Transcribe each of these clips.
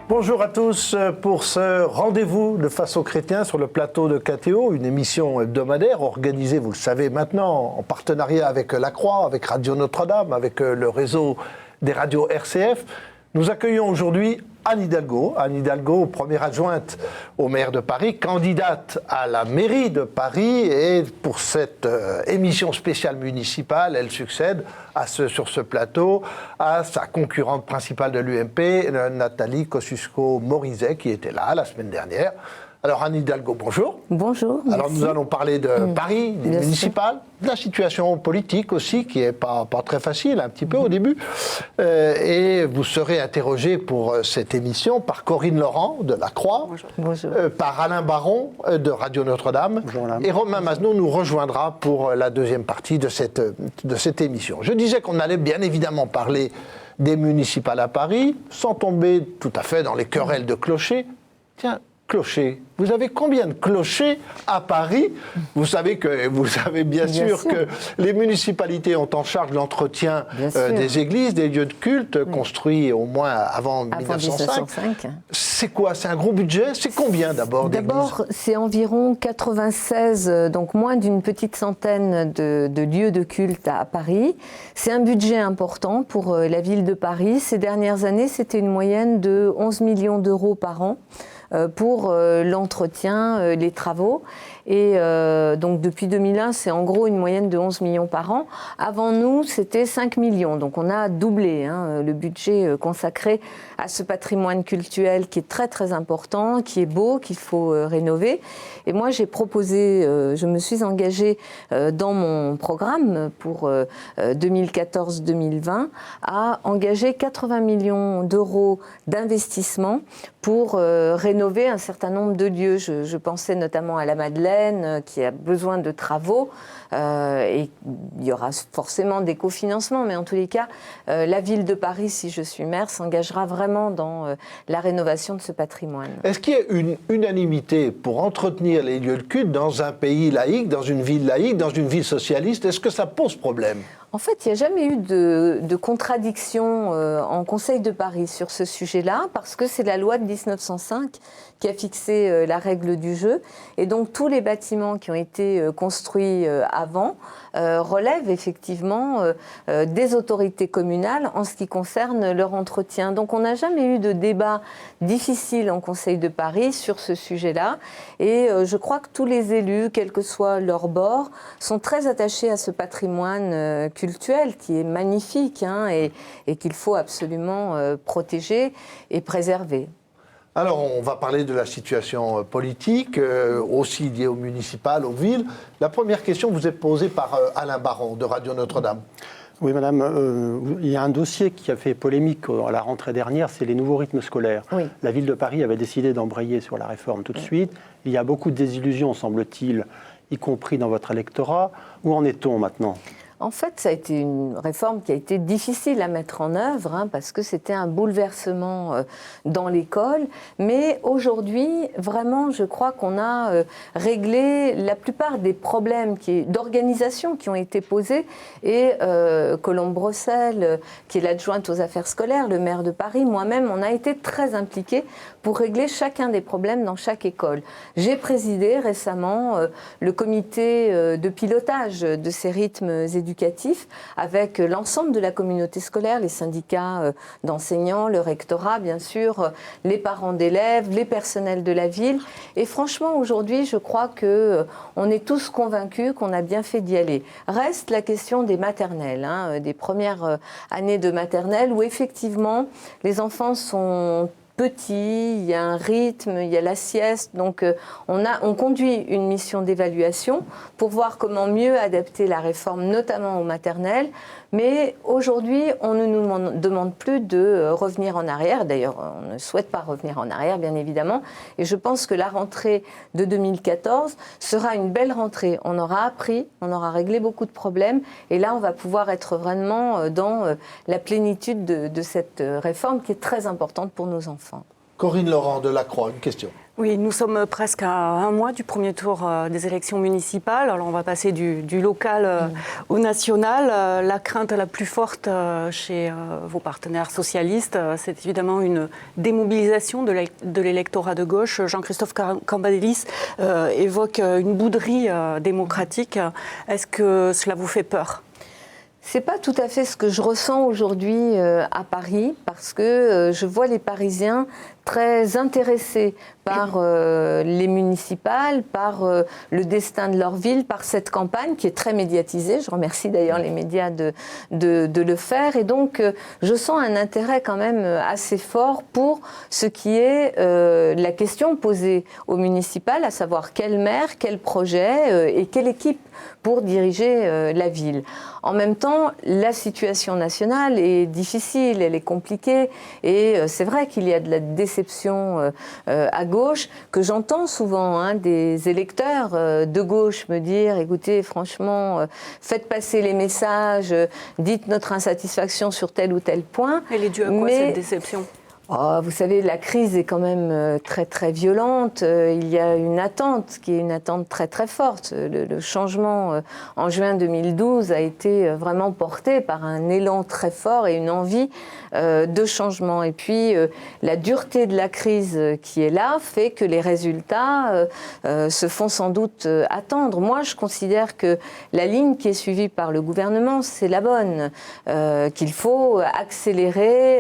Bonjour à tous pour ce rendez-vous de Face aux Chrétiens sur le plateau de KTO, une émission hebdomadaire organisée, vous le savez maintenant, en partenariat avec La Croix, avec Radio Notre-Dame, avec le réseau des radios RCF. Nous accueillons aujourd'hui Anne Hidalgo, première adjointe au maire de Paris, candidate à la mairie de Paris. Et pour cette émission spéciale municipale, elle succède sur ce plateau à sa concurrente principale de l'UMP, Nathalie Kosciusko-Morizet, qui était là la semaine dernière. Alors Anne Hidalgo, bonjour. Bonjour. Alors nous allons parler de Paris, des municipales, de la situation politique aussi, qui n'est pas très facile, un petit peu au début. Et vous serez interrogé pour cette émission par Corinne Laurent de La Croix, Bonjour. Par Alain Baron de Radio Notre-Dame. Bonjour, et Romain Masneau nous rejoindra pour la deuxième partie de cette émission. Je disais qu'on allait bien évidemment parler des municipales à Paris, sans tomber tout à fait dans les querelles de clochers. Tiens, clochers. Vous avez combien de clochers à Paris ? Vous savez bien sûr que les municipalités ont en charge l'entretien des églises, des lieux de culte construits au moins avant 1905. C'est quoi ? C'est un gros budget ? C'est combien d'abord d'églises ? D'abord, c'est environ 96, donc moins d'une petite centaine de lieux de culte à Paris. C'est un budget important pour la ville de Paris. Ces dernières années, c'était une moyenne de 11 millions d'euros par an pour l'entretien, les travaux. Et donc depuis 2001, c'est en gros une moyenne de 11 millions par an. Avant nous, c'était 5 millions. Donc on a doublé le budget consacré à ce patrimoine cultuel qui est très très important, qui est beau, qu'il faut rénover. Et moi, j'ai proposé, je me suis engagée dans mon programme pour 2014-2020 à engager 80 millions d'euros d'investissement pour rénover un certain nombre de lieux. Je pensais notamment à la Madeleine, qui a besoin de travaux, et il y aura forcément des cofinancements, mais en tous les cas, la ville de Paris, si je suis maire, s'engagera vraiment dans la rénovation de ce patrimoine. Est-ce qu'il y a une unanimité pour entretenir les lieux de culte dans un pays laïque, dans une ville socialiste ? Est-ce que ça pose problème ? En fait, il n'y a jamais eu de contradiction en Conseil de Paris sur ce sujet-là, parce que c'est la loi de 1905 qui a fixé la règle du jeu. Et donc, tous les bâtiments qui ont été construits avant relèvent effectivement des autorités communales en ce qui concerne leur entretien. Donc, on n'a jamais eu de débat difficile en Conseil de Paris sur ce sujet-là. Et je crois que tous les élus, quel que soit leur bord, sont très attachés à ce patrimoine cultuel qui est magnifique et qu'il faut absolument protéger et préserver. Alors, on va parler de la situation politique, aussi liée aux municipales, aux villes. La première question vous est posée par Alain Baron de Radio Notre-Dame. Oui, madame, il y a un dossier qui a fait polémique à la rentrée dernière, c'est les nouveaux rythmes scolaires. Oui. La ville de Paris avait décidé d'embrayer sur la réforme tout de suite. Il y a beaucoup de désillusions, semble-t-il, y compris dans votre électorat. Où en est-on maintenant ? En fait, ça a été une réforme qui a été difficile à mettre en œuvre, parce que c'était un bouleversement dans l'école. Mais aujourd'hui, vraiment, je crois qu'on a réglé la plupart des problèmes d'organisation qui ont été posés. Et Colombe Brossel, qui est l'adjointe aux affaires scolaires, le maire de Paris, moi-même, on a été très impliqués pour régler chacun des problèmes dans chaque école. J'ai présidé récemment le comité de pilotage de ces rythmes éducatifs avec l'ensemble de la communauté scolaire, les syndicats d'enseignants, le rectorat bien sûr, les parents d'élèves, les personnels de la ville. Et franchement, aujourd'hui, je crois qu'on est tous convaincus qu'on a bien fait d'y aller. Reste la question des maternelles, des premières années de maternelle où effectivement les enfants sont petits, il y a un rythme, il y a la sieste. Donc on conduit une mission d'évaluation pour voir comment mieux adapter la réforme, notamment aux maternelles. Mais aujourd'hui, on ne nous demande plus de revenir en arrière. D'ailleurs, on ne souhaite pas revenir en arrière, bien évidemment. Et je pense que la rentrée de 2014 sera une belle rentrée. On aura appris, on aura réglé beaucoup de problèmes. Et là, on va pouvoir être vraiment dans la plénitude de cette réforme qui est très importante pour nos enfants. Corinne Laurent de La Croix, une question. Oui, nous sommes presque à un mois du premier tour des élections municipales. Alors on va passer du local au national. La crainte la plus forte chez vos partenaires socialistes, c'est évidemment une démobilisation de l'électorat de gauche. Jean-Christophe Cambadélis évoque une bouderie démocratique. Est-ce que cela vous fait peur ? C'est pas tout à fait ce que je ressens aujourd'hui à Paris, parce que je vois les Parisiens très intéressés par les municipales, par le destin de leur ville, par cette campagne qui est très médiatisée. Je remercie d'ailleurs les médias de le faire. Et donc, je sens un intérêt quand même assez fort pour ce qui est la question posée aux municipales, à savoir quel maire, quel projet et quelle équipe pour diriger la ville. En même temps, la situation nationale est difficile, elle est compliquée, et c'est vrai qu'il y a de la déception à gauche, que j'entends souvent des électeurs de gauche me dire, écoutez, franchement, faites passer les messages, dites notre insatisfaction sur tel ou tel point. Elle est due à quoi cette déception ? Vous savez, la crise est quand même très très violente. Il y a une attente qui est une attente très très forte. Le changement en juin 2012 a été vraiment porté par un élan très fort et une envie de changement. Et puis la dureté de la crise qui est là fait que les résultats se font sans doute attendre. Moi, je considère que la ligne qui est suivie par le gouvernement, c'est la bonne, qu'il faut accélérer,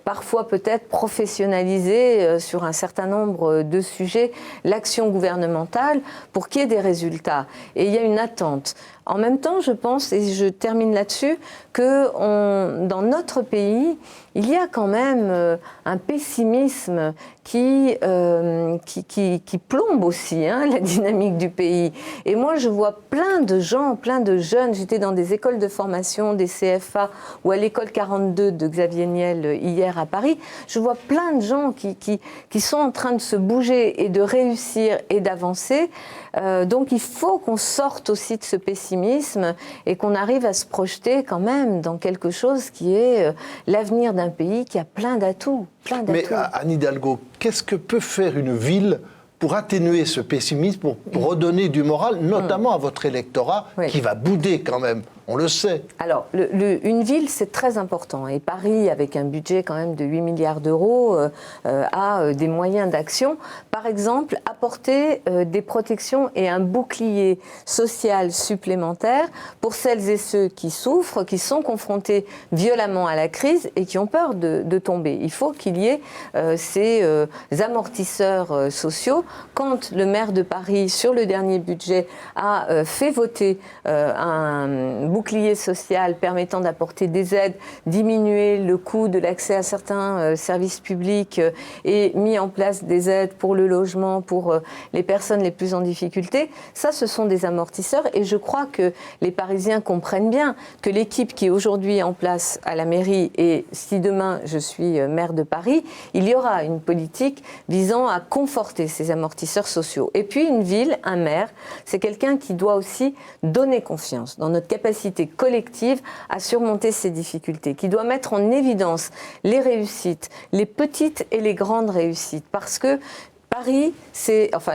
parfois peut-être professionnaliser sur un certain nombre de sujets l'action gouvernementale pour qu'il y ait des résultats. Et il y a une attente. En même temps, je pense, et je termine là-dessus, que dans notre pays, il y a quand même un pessimisme qui plombe aussi la dynamique du pays. Et moi, je vois plein de gens, plein de jeunes. J'étais dans des écoles de formation, des CFA, ou à l'école 42 de Xavier Niel hier à Paris. Je vois plein de gens qui sont en train de se bouger et de réussir et d'avancer. Donc il faut qu'on sorte aussi de ce pessimisme et qu'on arrive à se projeter quand même dans quelque chose qui est l'avenir d'un pays qui a plein d'atouts. Mais Anne Hidalgo, qu'est-ce que peut faire une ville pour atténuer ce pessimisme, pour redonner du moral, notamment à votre électorat qui va bouder quand même, on le sait. Alors, une ville, c'est très important. Et Paris, avec un budget quand même de 8 milliards d'euros, a des moyens d'action. Par exemple, apporter des protections et un bouclier social supplémentaire pour celles et ceux qui souffrent, qui sont confrontés violemment à la crise et qui ont peur de tomber. Il faut qu'il y ait ces amortisseurs sociaux. Quand le maire de Paris, sur le dernier budget, a fait voter un bouclier social permettant d'apporter des aides, diminuer le coût de l'accès à certains services publics et mis en place des aides pour le logement, pour les personnes les plus en difficulté, ça, ce sont des amortisseurs. Et je crois que les Parisiens comprennent bien que l'équipe qui est aujourd'hui en place à la mairie, et si demain je suis maire de Paris, il y aura une politique visant à conforter ces amortisseurs sociaux. Et puis une ville, un maire, c'est quelqu'un qui doit aussi donner confiance dans notre capacité collective à surmonter ces difficultés, qui doit mettre en évidence les réussites, les petites et les grandes réussites, parce que Paris,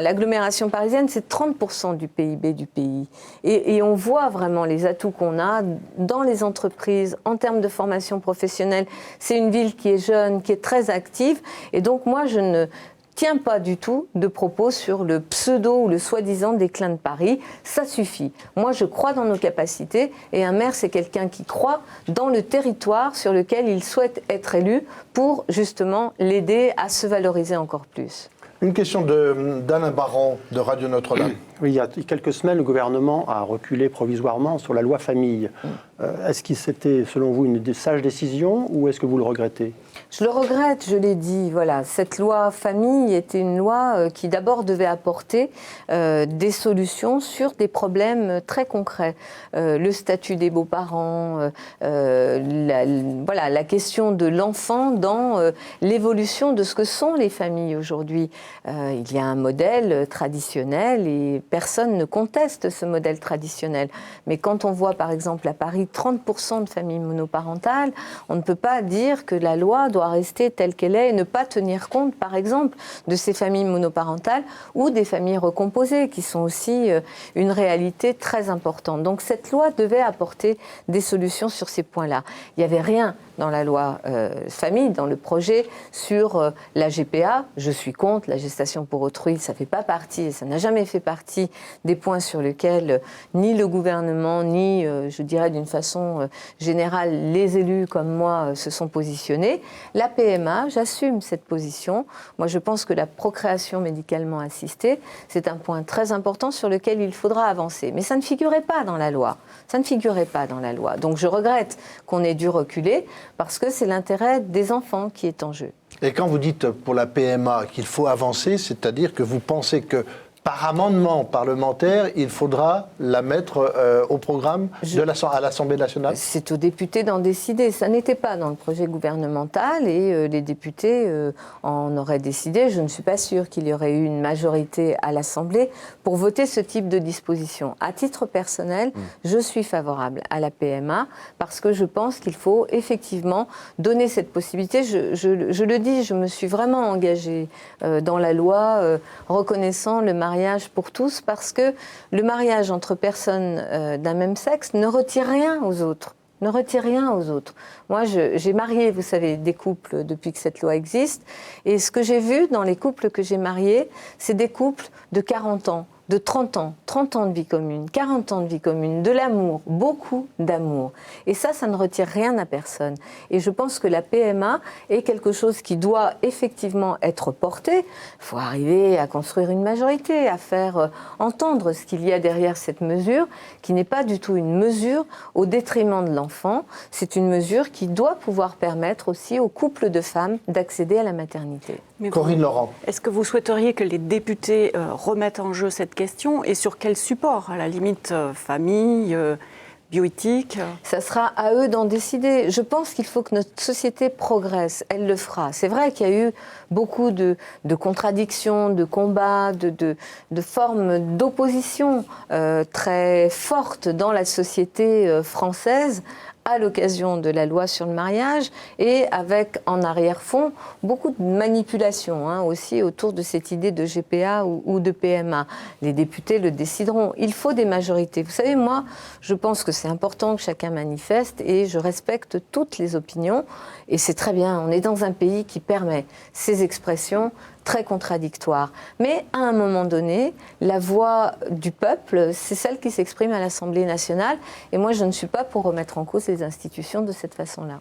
l'agglomération parisienne, c'est 30% du PIB du pays. Et on voit vraiment les atouts qu'on a dans les entreprises, en termes de formation professionnelle. C'est une ville qui est jeune, qui est très active. Et donc moi, je ne tiens pas du tout de propos sur le pseudo ou le soi-disant déclin de Paris. Ça suffit. Moi, je crois dans nos capacités et un maire, c'est quelqu'un qui croit dans le territoire sur lequel il souhaite être élu pour justement l'aider à se valoriser encore plus. Une question d'Alain Baron de Radio Notre-Dame. Oui, il y a quelques semaines, le gouvernement a reculé provisoirement sur la loi famille. Est-ce que c'était, selon vous, une sage décision ou est-ce que vous le regrettez ? Je le regrette, je l'ai dit. Voilà, cette loi famille était une loi qui d'abord devait apporter des solutions sur des problèmes très concrets. Le statut des beaux-parents, la question de l'enfant dans l'évolution de ce que sont les familles aujourd'hui. Il y a un modèle traditionnel et personne ne conteste ce modèle traditionnel. Mais quand on voit par exemple à Paris 30% de familles monoparentales, on ne peut pas dire que la loi doit doit rester telle qu'elle est et ne pas tenir compte, par exemple, de ces familles monoparentales ou des familles recomposées, qui sont aussi une réalité très importante. Donc cette loi devait apporter des solutions sur ces points-là. Il n'y avait rien dans la loi famille, dans le projet, sur la GPA. Je suis contre la gestation pour autrui, ça ne fait pas partie, ça n'a jamais fait partie des points sur lesquels ni le gouvernement, ni, je dirais d'une façon générale, les élus comme moi se sont positionnés. La PMA, j'assume cette position. Moi, je pense que la procréation médicalement assistée, c'est un point très important sur lequel il faudra avancer. Mais ça ne figurait pas dans la loi. Ça ne figurait pas dans la loi. Donc je regrette qu'on ait dû reculer parce que c'est l'intérêt des enfants qui est en jeu. Et quand vous dites pour la PMA qu'il faut avancer, c'est-à-dire que vous pensez que par amendement parlementaire, il faudra la mettre au programme à l'Assemblée nationale ? C'est aux députés d'en décider. Ça n'était pas dans le projet gouvernemental et les députés en auraient décidé. Je ne suis pas sûre qu'il y aurait eu une majorité à l'Assemblée pour voter ce type de disposition. À titre personnel, je suis favorable à la PMA parce que je pense qu'il faut effectivement donner cette possibilité. Je le dis, je me suis vraiment engagée dans la loi reconnaissant le mariage pour tous, parce que le mariage entre personnes d'un même sexe ne retire rien aux autres. Ne retire rien aux autres. Moi, j'ai marié, vous savez, des couples depuis que cette loi existe, et ce que j'ai vu dans les couples que j'ai mariés, c'est des couples de 40 ans, de 30 ans de vie commune, 40 ans de vie commune, de l'amour, beaucoup d'amour. Et ça ne retire rien à personne. Et je pense que la PMA est quelque chose qui doit effectivement être porté. Il faut arriver à construire une majorité, à faire entendre ce qu'il y a derrière cette mesure, qui n'est pas du tout une mesure au détriment de l'enfant. C'est une mesure qui doit pouvoir permettre aussi aux couples de femmes d'accéder à la maternité. Corinne Laurent. Est-ce que vous souhaiteriez que les députés remettent en jeu cette question et sur quel support ? À la limite, famille, bioéthique ? Ça sera à eux d'en décider. Je pense qu'il faut que notre société progresse. Elle le fera. C'est vrai qu'il y a eu beaucoup de contradictions, de combats, de formes d'opposition très fortes dans la société française à l'occasion de la loi sur le mariage et avec en arrière-fond beaucoup de manipulations aussi autour de cette idée de GPA ou de PMA. Les députés le décideront. Il faut des majorités. Vous savez, moi, je pense que c'est important que chacun manifeste et je respecte toutes les opinions et c'est très bien. On est dans un pays qui permet ces expressions très contradictoires. Mais à un moment donné, la voix du peuple, c'est celle qui s'exprime à l'Assemblée nationale. Et moi, je ne suis pas pour remettre en cause les institutions de cette façon-là.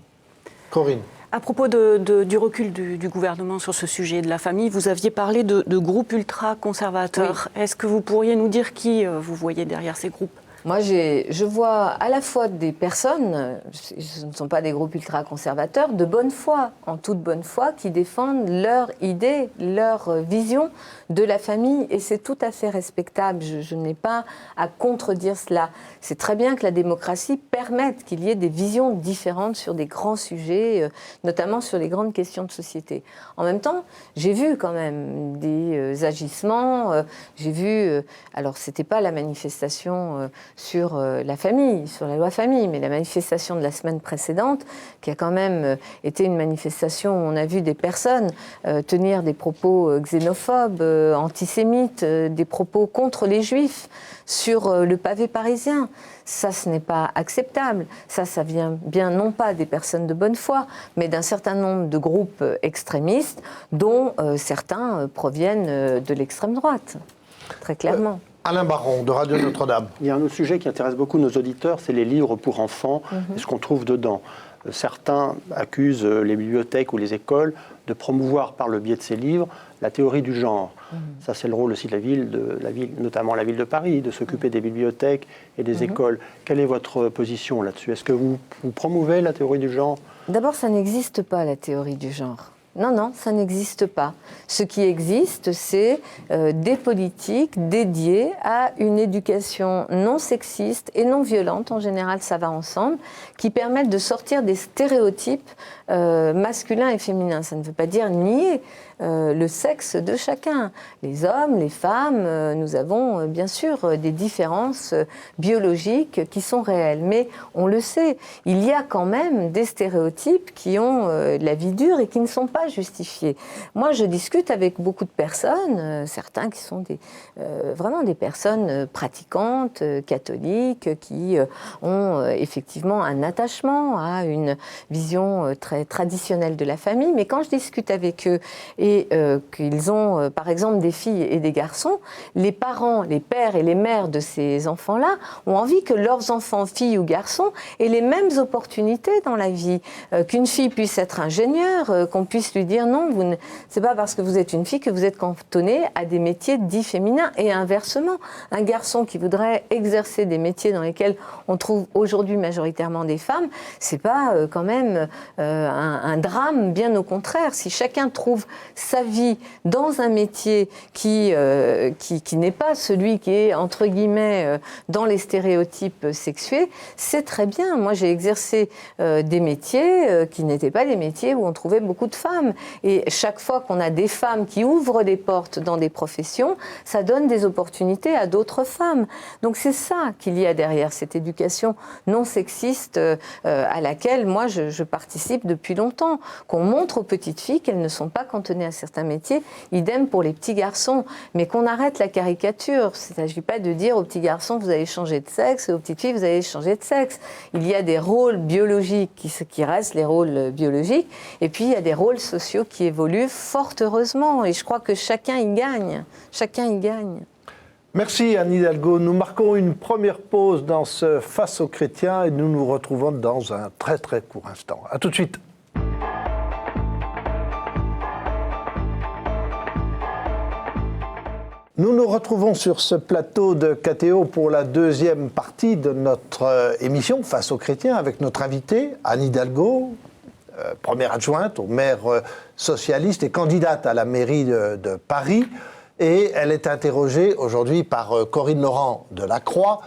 Corinne. À propos du recul du gouvernement sur ce sujet de la famille, vous aviez parlé de groupes ultra-conservateurs. Oui. Est-ce que vous pourriez nous dire qui vous voyez derrière ces groupes ? Moi, je vois à la fois des personnes, ce ne sont pas des groupes ultra-conservateurs, de bonne foi, en toute bonne foi, qui défendent leur idée, leur vision de la famille, et c'est tout à fait respectable. Je n'ai pas à contredire cela. C'est très bien que la démocratie permette qu'il y ait des visions différentes sur des grands sujets, notamment sur les grandes questions de société. En même temps, j'ai vu quand même des agissements, j'ai vu, alors c'était pas la manifestation sur la famille, sur la loi famille, mais la manifestation de la semaine précédente, qui a quand même été une manifestation où on a vu des personnes tenir des propos xénophobes, antisémites, des propos contre les juifs sur le pavé parisien. Ça, ce n'est pas acceptable. Ça vient bien non pas des personnes de bonne foi, mais d'un certain nombre de groupes extrémistes dont certains proviennent de l'extrême droite, très clairement. Alain Baron, de Radio Notre-Dame. Il y a un autre sujet qui intéresse beaucoup nos auditeurs, c'est les livres pour enfants et ce qu'on trouve dedans. Certains accusent les bibliothèques ou les écoles de promouvoir par le biais de ces livres la théorie du genre. Ça, c'est le rôle aussi de la ville, notamment la ville de Paris, de s'occuper des bibliothèques et des écoles. Quelle est votre position là-dessus ? Est-ce que vous promouvez la théorie du genre ? D'abord, ça n'existe pas, la théorie du genre. Non, ça n'existe pas. Ce qui existe, c'est des politiques dédiées à une éducation non sexiste et non violente, en général ça va ensemble, qui permettent de sortir des stéréotypes masculins et féminins. Ça ne veut pas dire nier le sexe de chacun. Les hommes, les femmes, nous avons bien sûr des différences biologiques qui sont réelles. Mais on le sait, il y a quand même des stéréotypes qui ont la vie dure et qui ne sont pas justifiés. Moi, je discute avec beaucoup de personnes, certains qui sont vraiment des personnes pratiquantes, catholiques, qui ont effectivement un attachement à une vision très traditionnelle de la famille. Mais quand je discute avec eux et qu'ils ont, par exemple, des filles et des garçons, les parents, les pères et les mères de ces enfants-là ont envie que leurs enfants, filles ou garçons, aient les mêmes opportunités dans la vie. Qu'une fille puisse être ingénieure, qu'on puisse lui dire non, c'est pas parce que vous êtes une fille que vous êtes cantonnée à des métiers dits féminins, et inversement. Un garçon qui voudrait exercer des métiers dans lesquels on trouve aujourd'hui majoritairement des femmes, c'est pas quand même un drame, bien au contraire. Si chacun trouve sa vie dans un métier qui n'est pas celui qui est, entre guillemets, dans les stéréotypes sexués, c'est très bien. Moi, j'ai exercé des métiers qui n'étaient pas des métiers où on trouvait beaucoup de femmes. Et chaque fois qu'on a des femmes qui ouvrent des portes dans des professions, ça donne des opportunités à d'autres femmes. Donc c'est ça qu'il y a derrière cette éducation non sexiste à laquelle moi je participe depuis longtemps. Qu'on montre aux petites filles qu'elles ne sont pas cantonnées à certains métiers, idem pour les petits garçons. Mais qu'on arrête la caricature. Il ne s'agit pas de dire aux petits garçons vous allez changer de sexe et aux petites filles vous allez changer de sexe. Il y a des rôles biologiques qui restent les rôles biologiques, et puis il y a des rôles sociaux qui évoluent fort heureusement, et je crois que chacun y gagne. Chacun y gagne. Merci Anne Hidalgo. Nous marquons une première pause dans ce Face aux chrétiens et nous nous retrouvons dans un très très court instant. À tout de suite. Nous nous retrouvons sur ce plateau de KTO pour la deuxième partie de notre émission Face aux chrétiens avec notre invitée Anne Hidalgo, première adjointe au maire socialiste et candidate à la mairie de Paris. Et elle est interrogée aujourd'hui par Corinne Laurent de La Croix,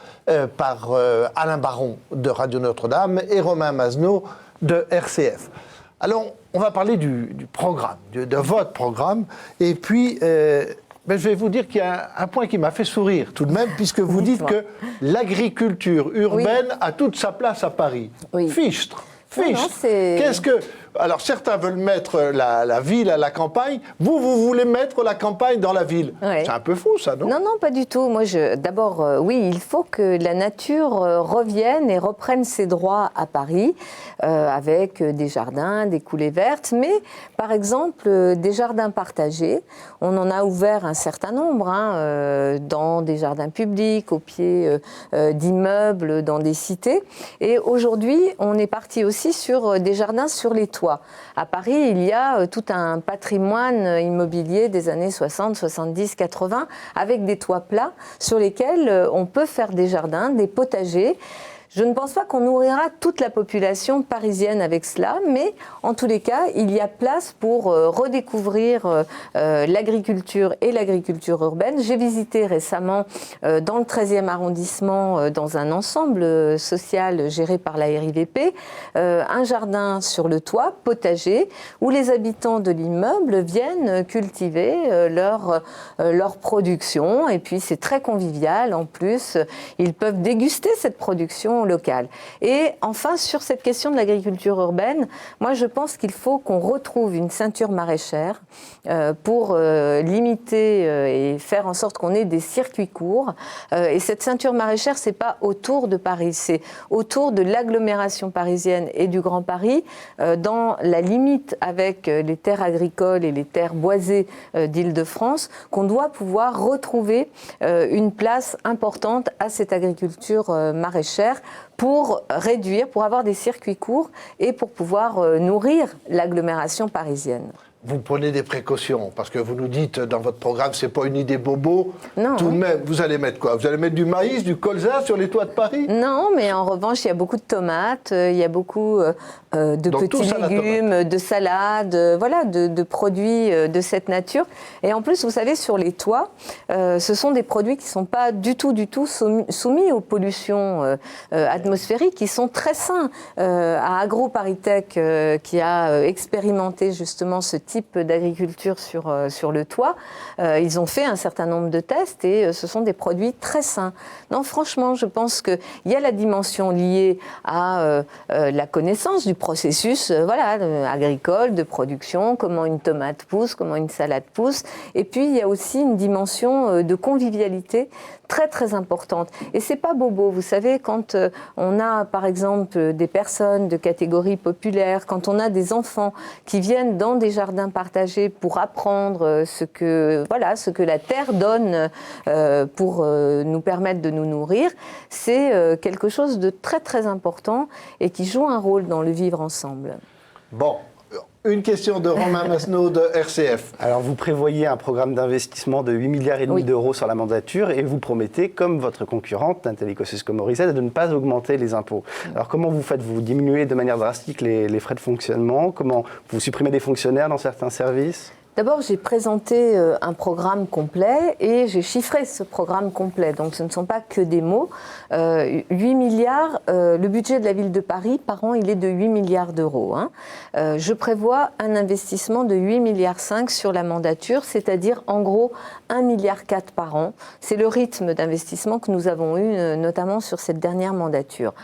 par Alain Baron de Radio Notre-Dame et Romain Mazenot de RCF. Alors, on va parler du programme, de votre programme. Et puis, je vais vous dire qu'il y a un point qui m'a fait sourire tout de même, puisque vous dites que l'agriculture urbaine a toute sa place à Paris. Oui. Fichtre. Non, Qu'est-ce que... Alors, certains veulent mettre la ville à la campagne. Vous voulez mettre la campagne dans la ville. Ouais. C'est un peu fou, ça, non? Non, pas du tout. Moi, d'abord, oui, il faut que la nature revienne et reprenne ses droits à Paris, avec des jardins, des coulées vertes. Mais, par exemple, des jardins partagés, on en a ouvert un certain nombre, dans des jardins publics, au pied d'immeubles, dans des cités. Et aujourd'hui, on est parti aussi sur des jardins sur les toits. À Paris, il y a tout un patrimoine immobilier des années 60, 70, 80, avec des toits plats sur lesquels on peut faire des jardins, des potagers. Je ne pense pas qu'on nourrira toute la population parisienne avec cela, mais en tous les cas, il y a place pour redécouvrir l'agriculture et l'agriculture urbaine. J'ai visité récemment dans le 13e arrondissement, dans un ensemble social géré par la RIVP, un jardin sur le toit, potager, où les habitants de l'immeuble viennent cultiver leur production. Et puis c'est très convivial en plus. Ils peuvent déguster cette production locale. Et enfin, sur cette question de l'agriculture urbaine, moi je pense qu'il faut qu'on retrouve une ceinture maraîchère pour limiter et faire en sorte qu'on ait des circuits courts. Et cette ceinture maraîchère, c'est pas autour de Paris, c'est autour de l'agglomération parisienne et du Grand Paris, dans la limite avec les terres agricoles et les terres boisées d'Île-de-France, qu'on doit pouvoir retrouver une place importante à cette agriculture maraîchère pour réduire, pour avoir des circuits courts et pour pouvoir nourrir l'agglomération parisienne. Vous prenez des précautions, parce que vous nous dites dans votre programme, c'est pas une idée bobo. Non. Tout de même, vous allez mettre quoi? Vous allez mettre du maïs, du colza sur les toits de Paris? Non, mais en revanche, il y a beaucoup de tomates, il y a beaucoup de Donc, petits légumes, de salades, voilà, de produits de cette nature. Et en plus, vous savez, sur les toits, ce sont des produits qui ne sont pas du tout soumis aux pollutions atmosphériques, qui sont très sains. À AgroParisTech, qui a expérimenté justement ce type d'agriculture sur le toit, ils ont fait un certain nombre de tests et ce sont des produits très sains. Non, franchement, je pense qu'il y a la dimension liée à la connaissance du processus agricole, de production, comment une tomate pousse, comment une salade pousse. Et puis, il y a aussi une dimension de convivialité très, très importante. Et c'est pas bobo, vous savez, quand on a, par exemple, des personnes de catégorie populaire, quand on a des enfants qui viennent dans des jardins partagés pour apprendre ce que la terre donne pour nous permettre de nous nourrir, c'est quelque chose de très, très important et qui joue un rôle dans le vivre ensemble. Bon, une question de Romain Masneau de RCF. Alors, vous prévoyez un programme d'investissement de 8,5 milliards d'euros sur la mandature et vous promettez, comme votre concurrente, Nathalie Kosciusko-Morizet, de ne pas augmenter les impôts. Alors, comment vous faites? Vous diminuez de manière drastique les frais de fonctionnement? Comment vous supprimez des fonctionnaires dans certains services? D'abord, j'ai présenté un programme complet et j'ai chiffré ce programme complet. Donc, ce ne sont pas que des mots. 8 milliards, le budget de la ville de Paris, par an, il est de 8 milliards d'euros. Je prévois un investissement de 8,5 milliards sur la mandature, c'est-à-dire en gros 1,4 milliard par an. C'est le rythme d'investissement que nous avons eu, notamment sur cette dernière mandature.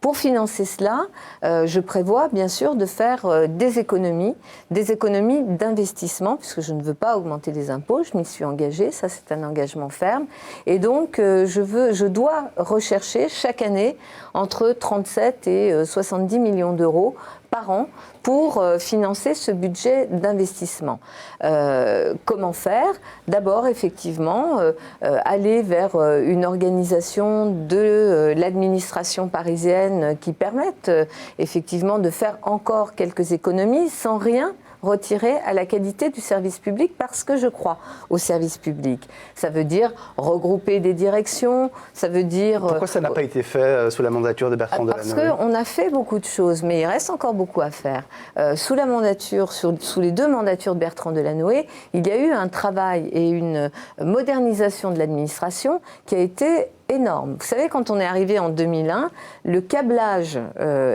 Pour financer cela, je prévois bien sûr de faire des économies d'investissement, puisque je ne veux pas augmenter les impôts, je m'y suis engagée, ça c'est un engagement ferme. Et donc je dois rechercher chaque année entre 37 et 70 millions d'euros par an pour financer ce budget d'investissement. Comment faire? D'abord, effectivement, aller vers une organisation de l'administration parisienne qui permette effectivement de faire encore quelques économies sans rien retirer à la qualité du service public, parce que je crois au service public. Ça veut dire regrouper des directions, ça veut dire... Pourquoi ça n'a pas été fait sous la mandature de Bertrand Delanoë? Parce qu'on a fait beaucoup de choses, mais il reste encore beaucoup à faire. Sous la mandature, sous les 2 mandatures de Bertrand Delanoë, il y a eu un travail et une modernisation de l'administration qui a été énorme. Vous savez, quand on est arrivé en 2001, le câblage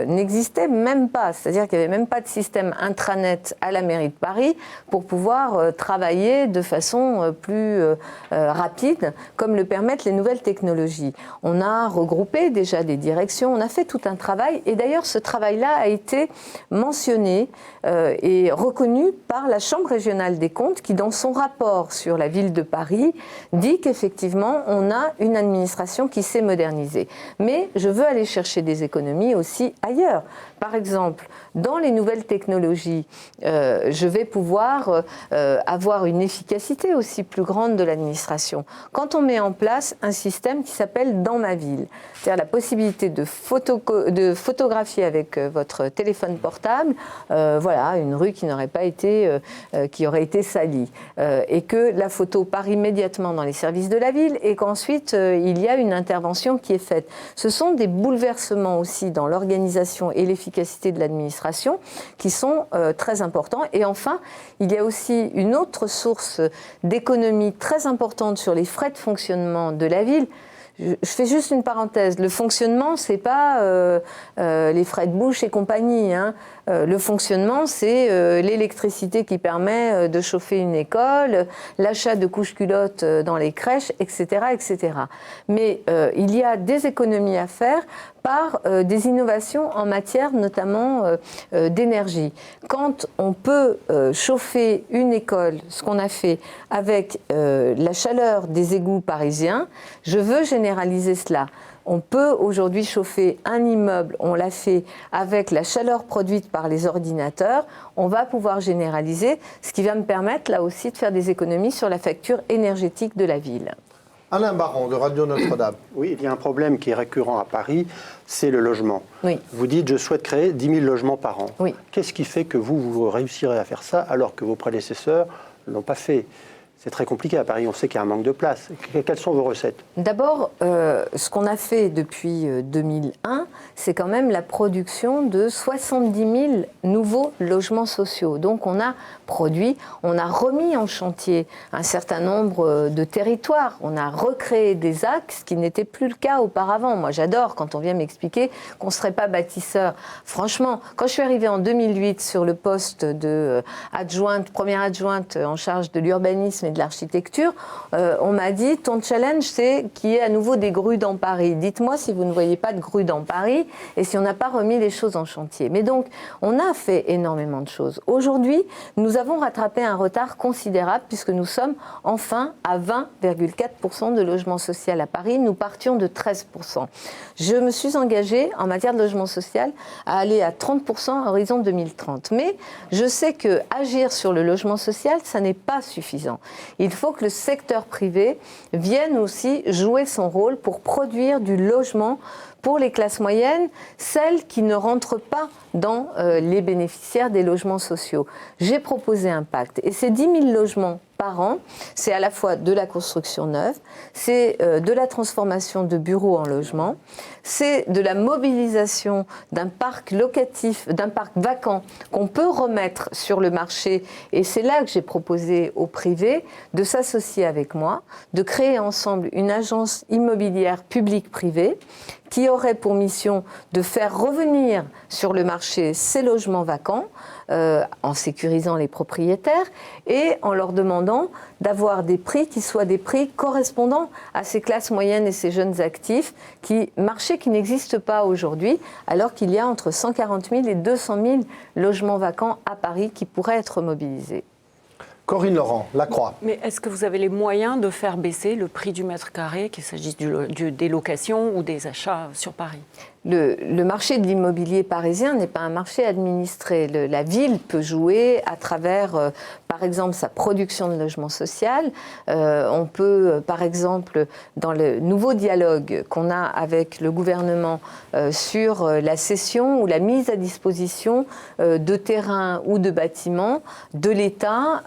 n'existait même pas. C'est-à-dire qu'il n'y avait même pas de système intranet à la mairie de Paris pour pouvoir travailler de façon plus rapide, comme le permettent les nouvelles technologies. On a regroupé déjà des directions, on a fait tout un travail. Et d'ailleurs, ce travail-là a été mentionné et reconnu par la Chambre régionale des comptes, qui, dans son rapport sur la ville de Paris, dit qu'effectivement, on a une administration qui s'est modernisée. Mais je veux aller chercher des économies aussi ailleurs. Par exemple, dans les nouvelles technologies, je vais pouvoir avoir une efficacité aussi plus grande de l'administration. Quand on met en place un système qui s'appelle Dans ma ville, c'est-à-dire la possibilité de photographier avec votre téléphone portable, une rue qui n'aurait pas été, qui aurait été salie, et que la photo part immédiatement dans les services de la ville, et qu'ensuite il y a une intervention qui est faite. Ce sont des bouleversements aussi dans l'organisation et l'efficacité de l'administration qui sont très importants. Et enfin, il y a aussi une autre source d'économie très importante sur les frais de fonctionnement de la ville. Je fais juste une parenthèse. Le fonctionnement, c'est pas les frais de bouche et compagnie. Le fonctionnement, c'est l'électricité qui permet de chauffer une école, l'achat de couches-culottes dans les crèches, etc., etc. Mais il y a des économies à faire par des innovations en matière notamment d'énergie. Quand on peut chauffer une école, ce qu'on a fait avec la chaleur des égouts parisiens, je veux généraliser cela. On peut aujourd'hui chauffer un immeuble, on l'a fait avec la chaleur produite par les ordinateurs, on va pouvoir généraliser, ce qui va me permettre là aussi de faire des économies sur la facture énergétique de la ville. Alain Baron de Radio Notre-Dame. Oui, il y a un problème qui est récurrent à Paris, c'est le logement. Oui. Vous dites, je souhaite créer 10 000 logements par an. Oui. Qu'est-ce qui fait que vous réussirez à faire ça alors que vos prédécesseurs ne l'ont pas fait? C'est très compliqué à Paris, on sait qu'il y a un manque de place. Quelles sont vos recettes? D'abord, ce qu'on a fait depuis 2001, c'est quand même la production de 70 000 nouveaux logements sociaux. Donc on a produit, on a remis en chantier un certain nombre de territoires, on a recréé des axes, ce qui n'était plus le cas auparavant. Moi j'adore quand on vient m'expliquer qu'on ne serait pas bâtisseur. Franchement, quand je suis arrivée en 2008 sur le poste de première adjointe en charge de l'urbanisme et de l'architecture, on m'a dit, ton challenge, c'est qu'il y ait à nouveau des grues dans Paris. Dites-moi si vous ne voyez pas de grues dans Paris et si on n'a pas remis les choses en chantier. Mais donc, on a fait énormément de choses. Aujourd'hui, nous avons rattrapé un retard considérable puisque nous sommes enfin à 20,4% de logement social à Paris. Nous partions de 13%. Je me suis engagée en matière de logement social à aller à 30% à horizon 2030. Mais je sais que agir sur le logement social, ça n'est pas suffisant. Il faut que le secteur privé vienne aussi jouer son rôle pour produire du logement pour les classes moyennes, celles qui ne rentrent pas dans les bénéficiaires des logements sociaux. J'ai proposé un pacte et ces 10 000 logements par an, c'est à la fois de la construction neuve, c'est de la transformation de bureaux en logements, c'est de la mobilisation d'un parc locatif, d'un parc vacant qu'on peut remettre sur le marché. Et c'est là que j'ai proposé au privé de s'associer avec moi, de créer ensemble une agence immobilière publique-privée qui aurait pour mission de faire revenir sur le marché ces logements vacants en sécurisant les propriétaires et en leur demandant d'avoir des prix qui soient des prix correspondant à ces classes moyennes et ces jeunes actifs, marché qui n'existe pas aujourd'hui, alors qu'il y a entre 140 000 et 200 000 logements vacants à Paris qui pourraient être mobilisés. Corinne Laurent, La Croix. Mais est-ce que vous avez les moyens de faire baisser le prix du mètre carré, qu'il s'agisse des locations ou des achats sur Paris ? Le marché de l'immobilier parisien n'est pas un marché administré. La ville peut jouer à travers, par exemple, sa production de logement social. On peut, par exemple, dans le nouveau dialogue qu'on a avec le gouvernement sur la cession ou la mise à disposition de terrains ou de bâtiments de l'État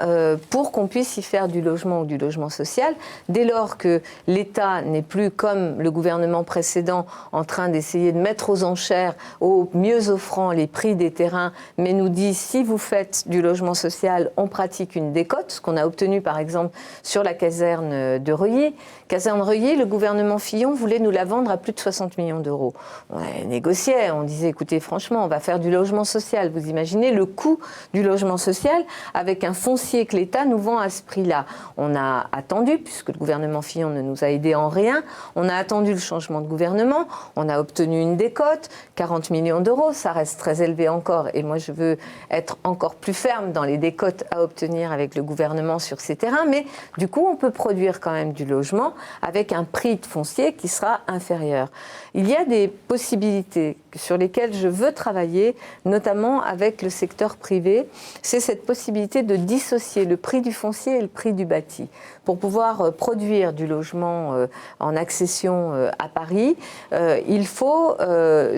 pour qu'on puisse y faire du logement ou du logement social, dès lors que l'État n'est plus, comme le gouvernement précédent, en train d'essayer de mettre aux enchères, au mieux offrant les prix des terrains, mais nous dit si vous faites du logement social, on pratique une décote, ce qu'on a obtenu par exemple sur la caserne de Reuilly. Caserne Reuilly, le gouvernement Fillon voulait nous la vendre à plus de 60 millions d'euros. On négociait, on disait écoutez franchement on va faire du logement social. Vous imaginez le coût du logement social avec un foncier que l'État nous vend à ce prix-là. On a attendu, puisque le gouvernement Fillon ne nous a aidés en rien, on a attendu le changement de gouvernement, on a obtenu une décote, 40 millions d'euros, ça reste très élevé encore. Et moi je veux être encore plus ferme dans les décotes à obtenir avec le gouvernement sur ces terrains, mais du coup on peut produire quand même du logement avec un prix de foncier qui sera inférieur. Il y a des possibilités sur lesquelles je veux travailler, notamment avec le secteur privé, c'est cette possibilité de dissocier le prix du foncier et le prix du bâti. Pour pouvoir produire du logement en accession à Paris, il faut,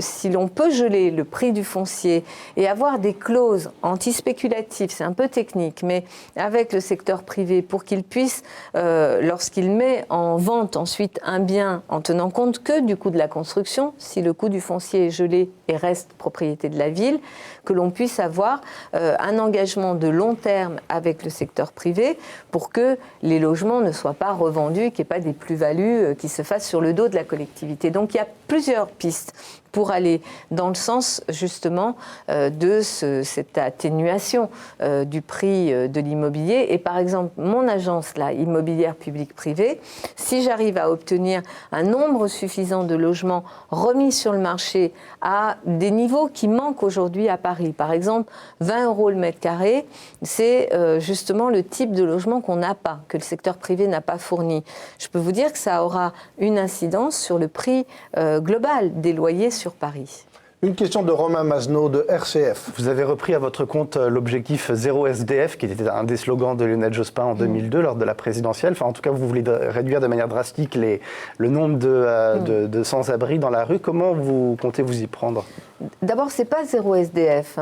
si l'on peut geler le prix du foncier et avoir des clauses anti-spéculatives, c'est un peu technique, mais avec le secteur privé pour qu'il puisse, lorsqu'il met en vente ensuite un bien en tenant compte que du coût de la construction, si le coût du foncier est gelé et reste propriété de la ville, que l'on puisse avoir un engagement de long terme avec le secteur privé pour que les logements ne soient pas revendus, qu'il n'y ait pas des plus-values qui se fassent sur le dos de la collectivité. Donc il y a plusieurs pistes pour aller dans le sens justement de cette atténuation du prix de l'immobilier. Et par exemple, mon agence là, immobilière publique-privée, si j'arrive à obtenir un nombre suffisant de logements remis sur le marché à des niveaux qui manquent aujourd'hui à Paris, par exemple 20 € le mètre carré, c'est justement le type de logement qu'on n'a pas, que le secteur privé n'a pas fourni. Je peux vous dire que ça aura une incidence sur le prix global des loyers sur Paris. Une question de Romain Mazenot de RCF. Vous avez repris à votre compte l'objectif 0 SDF, qui était un des slogans de Lionel Jospin en 2002 lors de la présidentielle. Enfin, en tout cas, vous voulez réduire de manière drastique le nombre de sans-abri dans la rue. Comment vous comptez vous y prendre ? D'abord, c'est pas 0 SDF,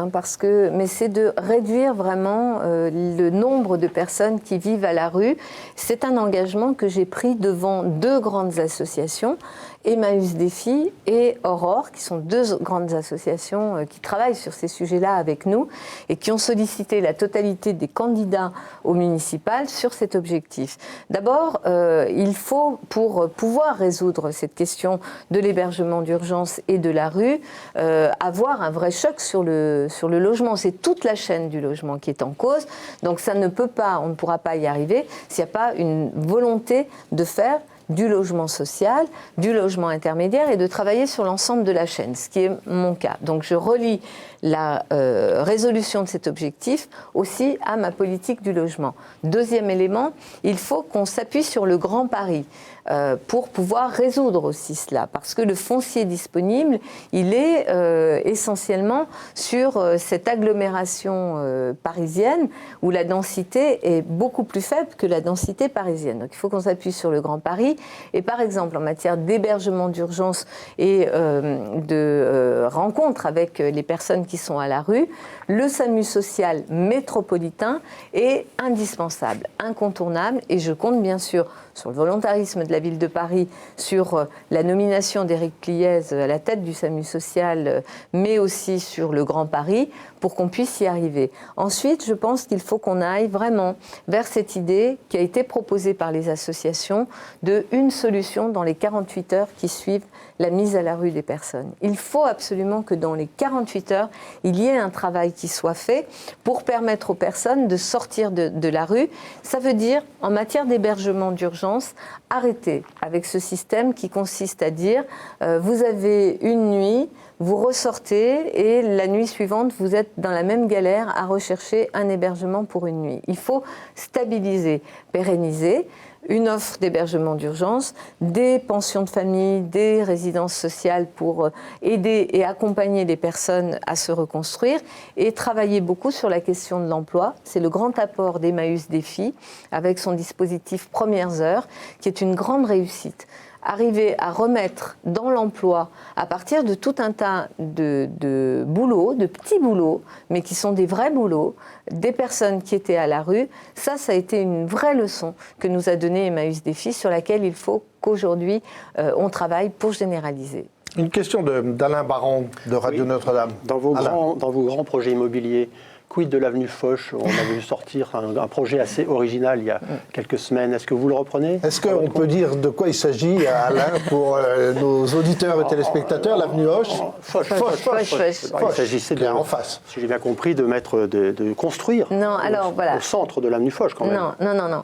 mais c'est de réduire vraiment le nombre de personnes qui vivent à la rue. C'est un engagement que j'ai pris devant deux grandes associations, Emmaüs Défi et Aurore, qui sont deux grandes associations qui travaillent sur ces sujets-là avec nous et qui ont sollicité la totalité des candidats au municipal sur cet objectif. D'abord, il faut, pour pouvoir résoudre cette question de l'hébergement d'urgence et de la rue, avoir un vrai choc sur le logement. C'est toute la chaîne du logement qui est en cause. Donc ça ne peut pas, on ne pourra pas y arriver s'il n'y a pas une volonté de faire du logement social, du logement intermédiaire et de travailler sur l'ensemble de la chaîne, ce qui est mon cas. Donc je relie la résolution de cet objectif aussi à ma politique du logement. Deuxième élément, il faut qu'on s'appuie sur le Grand Paris pour pouvoir résoudre aussi cela, parce que le foncier disponible, il est essentiellement sur cette agglomération parisienne où la densité est beaucoup plus faible que la densité parisienne. Donc il faut qu'on s'appuie sur le Grand Paris. Et par exemple, en matière d'hébergement d'urgence et de rencontre avec les personnes qui sont à la rue, le SAMU social métropolitain est indispensable, incontournable, et je compte bien sûr sur le volontarisme de la ville de Paris, sur la nomination d'Éric Pliez à la tête du SAMU social, mais aussi sur le Grand Paris, pour qu'on puisse y arriver. Ensuite, je pense qu'il faut qu'on aille vraiment vers cette idée qui a été proposée par les associations de une solution dans les 48 heures qui suivent la mise à la rue des personnes. Il faut absolument que dans les 48 heures, il y ait un travail qui soit fait pour permettre aux personnes de sortir de la rue. Ça veut dire, en matière d'hébergement d'urgence, arrêter avec ce système qui consiste à dire vous avez une nuit, vous ressortez et la nuit suivante, vous êtes dans la même galère à rechercher un hébergement pour une nuit. Il faut stabiliser, pérenniser une offre d'hébergement d'urgence, des pensions de famille, des résidences sociales pour aider et accompagner les personnes à se reconstruire et travailler beaucoup sur la question de l'emploi. C'est le grand apport d'Emmaüs Défi avec son dispositif Premières Heures qui est une grande réussite. Arriver à remettre dans l'emploi, à partir de tout un tas de boulots, de petits boulots, mais qui sont des vrais boulots, des personnes qui étaient à la rue, ça a été une vraie leçon que nous a donnée Emmaüs Défi, sur laquelle il faut qu'aujourd'hui on travaille pour généraliser. Une question d'Alain Baron de Radio Notre-Dame. Dans vos grands projets immobiliers, quid de l'avenue Foch? On a vu sortir un projet assez original il y a quelques semaines. Est-ce que vous le reprenez? Est-ce qu'on peut dire de quoi il s'agit, Alain, pour nos auditeurs et téléspectateurs? L'avenue Hoche. Foch. Il s'agissait de, en face. Si j'ai bien compris, de construire au centre de l'avenue Foch, quand même. Non.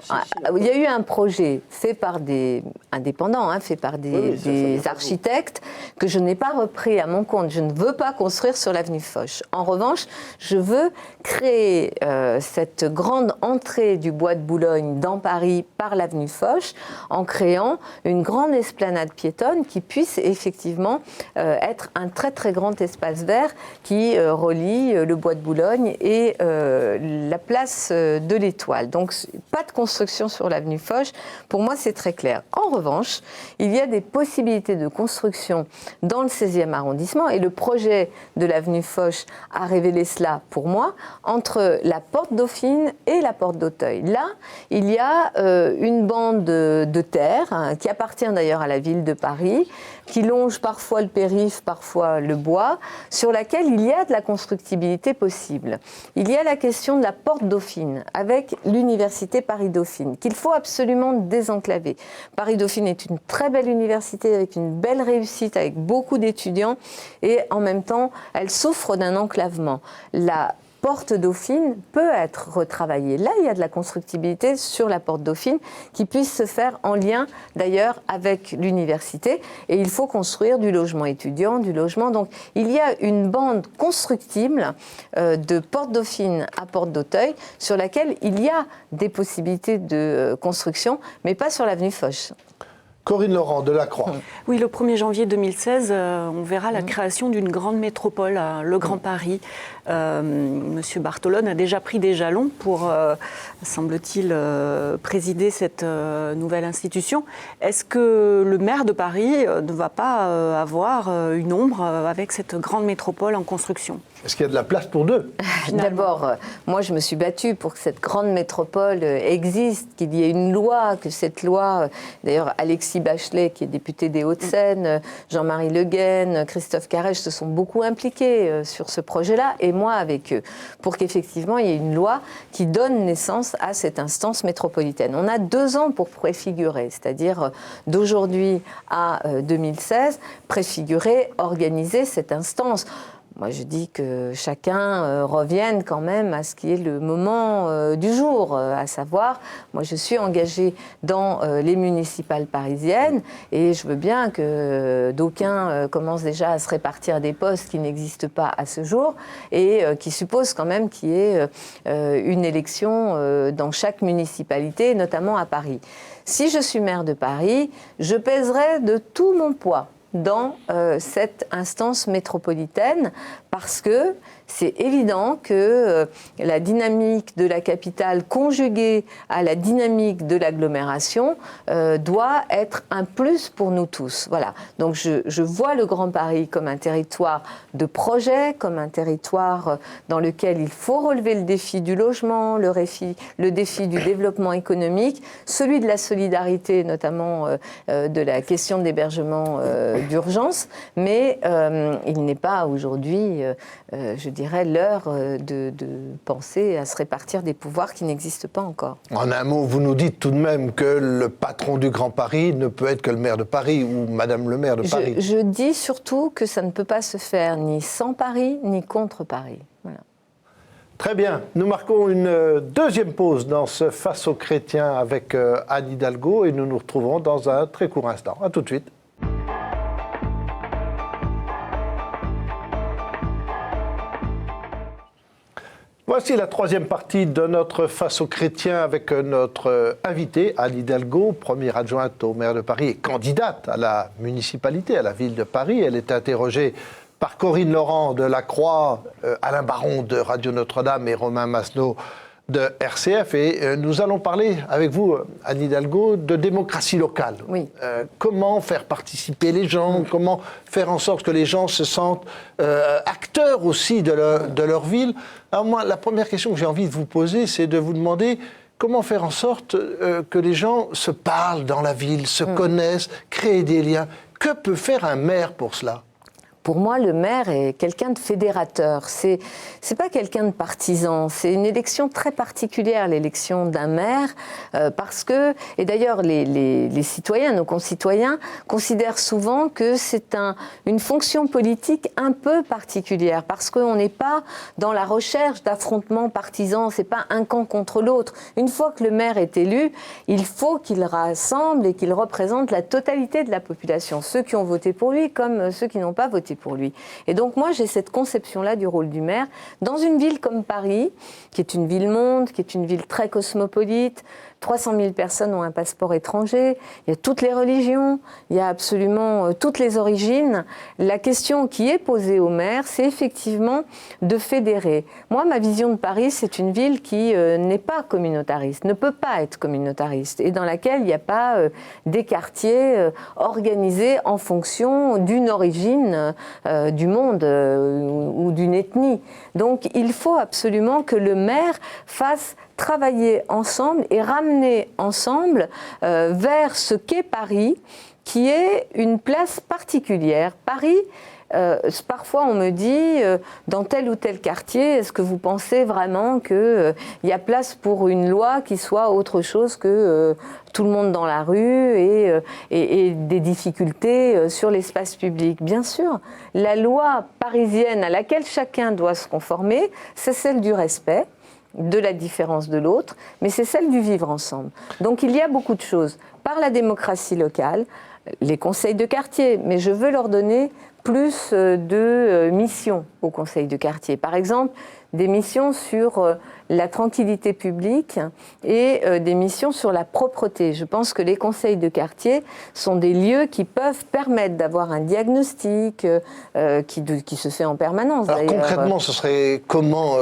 Il y a eu un projet fait par des indépendants, fait par des architectes, que je n'ai pas repris à mon compte. Je ne veux pas construire sur l'avenue Foch. En revanche, je veux créer cette grande entrée du bois de Boulogne dans Paris par l'avenue Foch en créant une grande esplanade piétonne qui puisse effectivement être un très très grand espace vert qui relie le bois de Boulogne et la place de l'Étoile. Donc pas de construction sur l'avenue Foch, pour moi c'est très clair. En revanche, il y a des possibilités de construction dans le 16e arrondissement et le projet de l'avenue Foch a révélé cela pour moi, entre la porte Dauphine et la porte d'Auteuil. Là, il y a une bande de terre qui appartient d'ailleurs à la ville de Paris, qui longe parfois le périph', parfois le bois, sur laquelle il y a de la constructibilité possible. Il y a la question de la porte Dauphine, avec l'université Paris-Dauphine, qu'il faut absolument désenclaver. Paris-Dauphine est une très belle université, avec une belle réussite, avec beaucoup d'étudiants, et en même temps, elle souffre d'un enclavement. La porte Dauphine peut être retravaillée. Là, il y a de la constructibilité sur la porte Dauphine qui puisse se faire en lien d'ailleurs avec l'université. Et il faut construire du logement étudiant, du logement. Donc, il y a une bande constructible de porte Dauphine à porte d'Auteuil sur laquelle il y a des possibilités de construction, mais pas sur l'avenue Foch. Corinne Laurent de la Croix. Oui, le 1er janvier 2016, on verra la création d'une grande métropole, le Grand Paris. Monsieur Bartolone a déjà pris des jalons pour, semble-t-il, présider cette nouvelle institution. Est-ce que le maire de Paris ne va pas avoir une ombre avec cette grande métropole en construction ? Est-ce qu'il y a de la place pour deux ? D'abord, moi je me suis battue pour que cette grande métropole existe, qu'il y ait une loi, que cette loi, d'ailleurs Alexis Bachelet qui est député des Hauts-de-Seine, Jean-Marie Le Guen, Christophe Carrèche se sont beaucoup impliqués sur ce projet-là, et moi avec eux, pour qu'effectivement il y ait une loi qui donne naissance à cette instance métropolitaine. On a 2 ans pour préfigurer, c'est-à-dire d'aujourd'hui à 2016, préfigurer, organiser cette instance. Moi, je dis que chacun revienne quand même à ce qui est le moment du jour, à savoir, moi je suis engagée dans les municipales parisiennes et je veux bien que d'aucuns commencent déjà à se répartir des postes qui n'existent pas à ce jour et qui supposent quand même qu'il y ait une élection dans chaque municipalité, notamment à Paris. Si je suis maire de Paris, je pèserai de tout mon poids dans cette instance métropolitaine parce que c'est évident que la dynamique de la capitale conjuguée à la dynamique de l'agglomération doit être un plus pour nous tous. Voilà. Donc je vois le Grand Paris comme un territoire de projet, comme un territoire dans lequel il faut relever le défi du logement, le défi du développement économique, celui de la solidarité, notamment de la question d'hébergement d'urgence, mais il n'est pas aujourd'hui, je dirais, l'heure de penser à se répartir des pouvoirs qui n'existent pas encore. En un mot, vous nous dites tout de même que le patron du Grand Paris ne peut être que le maire de Paris ou Madame le maire de Paris. Je dis surtout que ça ne peut pas se faire ni sans Paris, ni contre Paris. Voilà. Très bien. Nous marquons une deuxième pause dans ce Face aux chrétiens avec Anne Hidalgo et nous nous retrouverons dans un très court instant. À tout de suite. Voici la troisième partie de notre Face aux chrétiens avec notre invitée, Anne Hidalgo, première adjointe au maire de Paris et candidate à la municipalité, à la ville de Paris. Elle est interrogée par Corinne Laurent de la Croix, Alain Baron de Radio Notre-Dame et Romain Masneau de RCF. Et nous allons parler avec vous, Anne Hidalgo, de démocratie locale. Oui. Comment faire participer les gens, comment faire en sorte que les gens se sentent acteurs aussi de leur ville. Alors moi, la première question que j'ai envie de vous poser, c'est de vous demander comment faire en sorte que les gens se parlent dans la ville, se connaissent, créent des liens. Que peut faire un maire pour cela ? Pour moi, le maire est quelqu'un de fédérateur. C'est pas quelqu'un de partisan. C'est une élection très particulière, l'élection d'un maire, parce que, et d'ailleurs, les citoyens, nos concitoyens, considèrent souvent que c'est une fonction politique un peu particulière, parce qu'on n'est pas dans la recherche d'affrontements partisans. C'est pas un camp contre l'autre. Une fois que le maire est élu, il faut qu'il rassemble et qu'il représente la totalité de la population, ceux qui ont voté pour lui comme ceux qui n'ont pas voté pour lui. Et donc moi j'ai cette conception-là du rôle du maire dans une ville comme Paris, qui est une ville-monde, qui est une ville très cosmopolite. 300 000 personnes ont un passeport étranger, il y a toutes les religions, il y a absolument toutes les origines. La question qui est posée au maire, c'est effectivement de fédérer. Moi, ma vision de Paris, c'est une ville qui n'est pas communautariste, ne peut pas être communautariste, et dans laquelle il n'y a pas des quartiers organisés en fonction d'une origine du monde ou d'une ethnie. Donc, il faut absolument que le maire fasse travailler ensemble et ramener ensemble vers ce qu'est Paris, qui est une place particulière. Paris, parfois on me dit, dans tel ou tel quartier, est-ce que vous pensez vraiment qu'il y a place pour une loi qui soit autre chose que tout le monde dans la rue et des difficultés sur l'espace public? Bien sûr, la loi parisienne à laquelle chacun doit se conformer, c'est celle du respect, de la différence de l'autre, mais c'est celle du vivre ensemble. Donc il y a beaucoup de choses. Par la démocratie locale, les conseils de quartier, mais je veux leur donner plus de missions aux conseils de quartier. Par exemple, des missions sur la tranquillité publique et des missions sur la propreté. Je pense que les conseils de quartier sont des lieux qui peuvent permettre d'avoir un diagnostic qui se fait en permanence. Alors concrètement, ce serait comment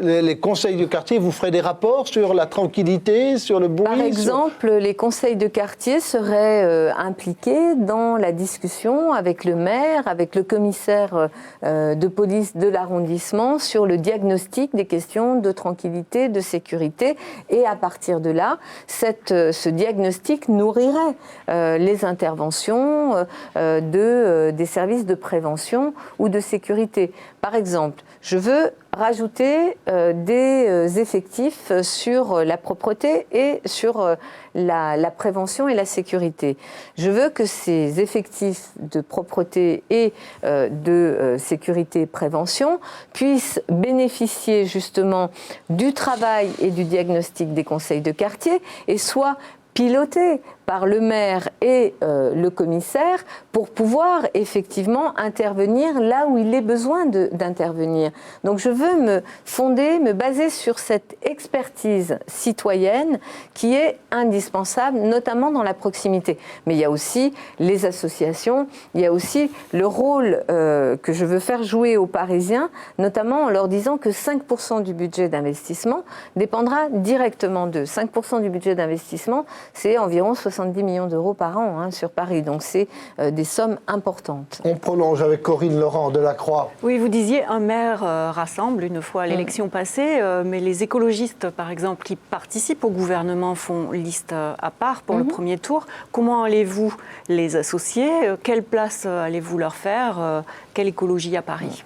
les conseils de quartier, vous ferez des rapports sur la tranquillité, sur le bruit? Par exemple, les conseils de quartier seraient impliqués dans la discussion avec le maire, avec le commissaire de police de l'arrondissement sur le diagnostic des questions de tranquillité, de sécurité, et à partir de là, ce diagnostic nourrirait les interventions des services de prévention ou de sécurité. Par exemple, je veux rajouter des effectifs sur la propreté et sur la prévention et la sécurité. Je veux que ces effectifs de propreté et de sécurité et prévention puissent bénéficier justement du travail et du diagnostic des conseils de quartier et soient pilotés par le maire et le commissaire pour pouvoir effectivement intervenir là où il est besoin d'intervenir. Donc je veux me baser sur cette expertise citoyenne qui est indispensable, notamment dans la proximité. Mais il y a aussi les associations, il y a aussi le rôle que je veux faire jouer aux Parisiens, notamment en leur disant que 5% du budget d'investissement dépendra directement d'eux. 5% du budget d'investissement, c'est environ 70 millions d'euros par an sur Paris. Donc c'est des sommes importantes. On prolonge avec Corinne Laurent de la Croix. Oui, vous disiez un maire rassemble une fois l'élection passée, mais les écologistes, par exemple, qui participent au gouvernement font liste à part pour le premier tour. Comment allez-vous les associer? Quelle place allez-vous leur faire? Quelle écologie à Paris?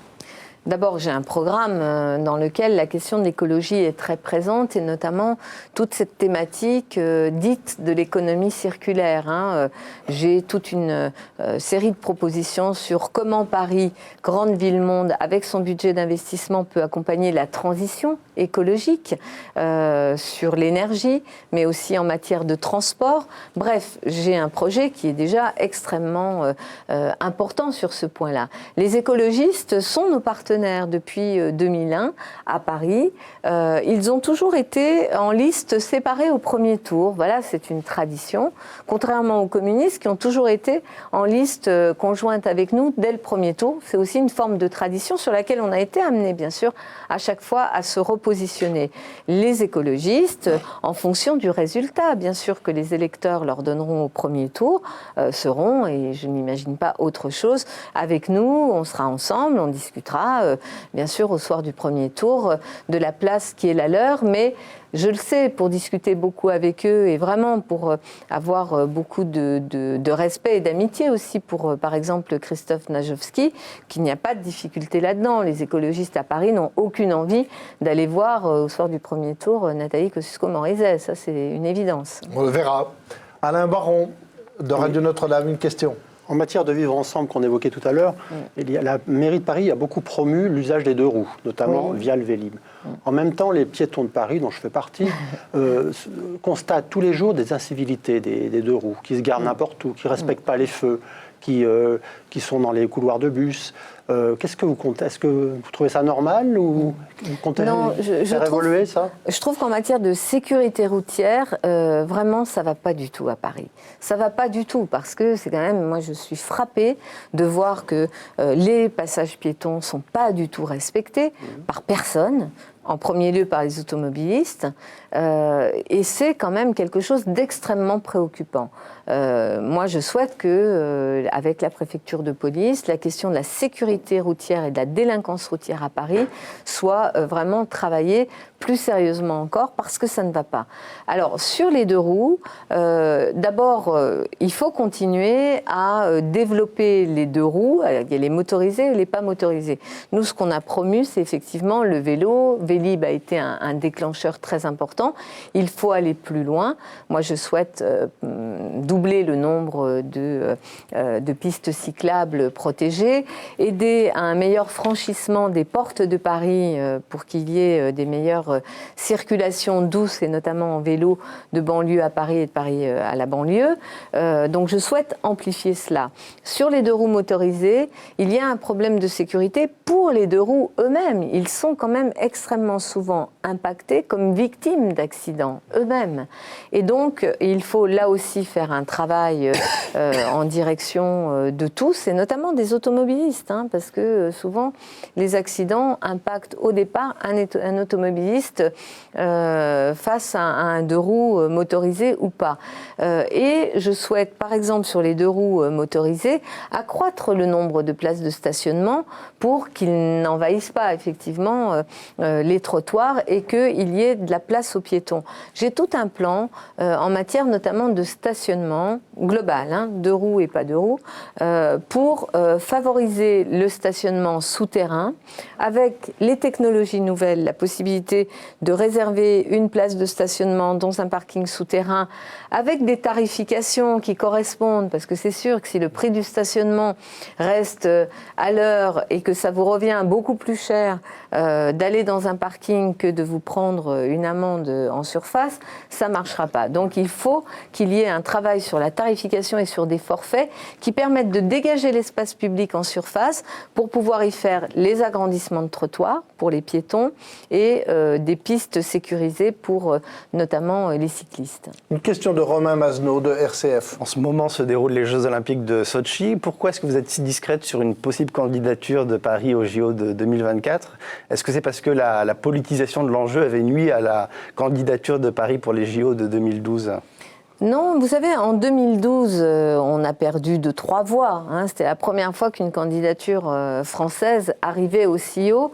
D'abord, j'ai un programme dans lequel la question de l'écologie est très présente et notamment toute cette thématique dite de l'économie circulaire. J'ai toute une série de propositions sur comment Paris, grande ville-monde, avec son budget d'investissement, peut accompagner la transition écologique sur l'énergie, mais aussi en matière de transport. Bref, j'ai un projet qui est déjà extrêmement important sur ce point-là. Les écologistes sont nos partenaires depuis 2001 à Paris. Ils ont toujours été en liste séparée au premier tour. Voilà, c'est une tradition. Contrairement aux communistes qui ont toujours été en liste conjointe avec nous dès le premier tour. C'est aussi une forme de tradition sur laquelle on a été amené, bien sûr, à chaque fois à se repositionner. Les écologistes, en fonction du résultat, bien sûr, que les électeurs leur donneront au premier tour, seront, et je n'imagine pas autre chose, avec nous. On sera ensemble, on discutera bien sûr au soir du premier tour de la place qui est la leur, mais je le sais, pour discuter beaucoup avec eux et vraiment pour avoir beaucoup de respect et d'amitié aussi pour, par exemple, Christophe Najowski, qu'il n'y a pas de difficulté là-dedans. Les écologistes à Paris n'ont aucune envie d'aller voir au soir du premier tour Nathalie Kosciusko-Morizet. Ça, c'est une évidence. On le verra. Alain Baron, de Radio Notre-Dame, une question. En matière de vivre ensemble qu'on évoquait tout à l'heure, la mairie de Paris a beaucoup promu l'usage des deux roues, notamment via le Vélib. En même temps, les piétons de Paris, dont je fais partie, constatent tous les jours des incivilités des deux roues, qui se garent n'importe où, qui ne respectent pas les feux, qui sont dans les couloirs de bus. Qu'est-ce que vous comptez? Est-ce que vous trouvez ça normal ou vous comptez faire évoluer ça? Je trouve qu'en matière de sécurité routière, vraiment, ça ne va pas du tout à Paris. Ça ne va pas du tout parce que c'est quand même, moi je suis frappée de voir que les passages piétons ne sont pas du tout respectés par personne. En premier lieu par les automobilistes, et c'est quand même quelque chose d'extrêmement préoccupant. Moi, je souhaite que, avec la préfecture de police, la question de la sécurité routière et de la délinquance routière à Paris soit vraiment travaillée plus sérieusement encore, parce que ça ne va pas. Alors, sur les deux roues, d'abord, il faut continuer à développer les deux roues. Il y a les motorisés et les pas motorisés. Nous, ce qu'on a promu, c'est effectivement le vélo Vélib a été un déclencheur très important. Il faut aller plus loin. Moi, je souhaite doubler le nombre de pistes cyclables protégées, aider à un meilleur franchissement des portes de Paris pour qu'il y ait des meilleures circulations douces, et notamment en vélo, de banlieue à Paris et de Paris à la banlieue. Donc je souhaite amplifier cela. Sur les 2 roues motorisées, il y a un problème de sécurité pour les 2 roues eux-mêmes. Ils sont quand même extrêmement souvent impactés comme victimes d'accidents eux-mêmes. Et donc, il faut là aussi faire un travail en direction de tous, et notamment des automobilistes, hein, parce que souvent, les accidents impactent au départ un automobiliste face à un 2 roues motorisé ou pas. Et je souhaite, par exemple, sur les 2 roues motorisées, accroître le nombre de places de stationnement pour qu'ils n'envahissent pas effectivement les trottoirs et qu'il y ait de la place aux piétons. J'ai tout un plan en matière notamment de stationnement global, hein, 2 roues et pas 2 roues, pour favoriser le stationnement souterrain avec les technologies nouvelles, la possibilité de réserver une place de stationnement dans un parking souterrain avec des tarifications qui correspondent, parce que c'est sûr que si le prix du stationnement reste à l'heure et que ça vous revient beaucoup plus cher d'aller dans un parking que de vous prendre une amende en surface, ça ne marchera pas. Donc il faut qu'il y ait un travail sur la tarification et sur des forfaits qui permettent de dégager l'espace public en surface pour pouvoir y faire les agrandissements de trottoirs pour les piétons et des pistes sécurisées pour notamment les cyclistes. Une question de Romain Mazenot de RCF. En ce moment se déroulent les Jeux Olympiques de Sotchi. Pourquoi est-ce que vous êtes si discrète sur une possible candidature de Paris aux JO de 2024 ? Est-ce que c'est parce que la politisation de l'enjeu avait nuit à la candidature de Paris pour les JO de 2012 ? Non, vous savez, en 2012, on a perdu de 3 voix. Hein. C'était la première fois qu'une candidature française arrivait aussi haut.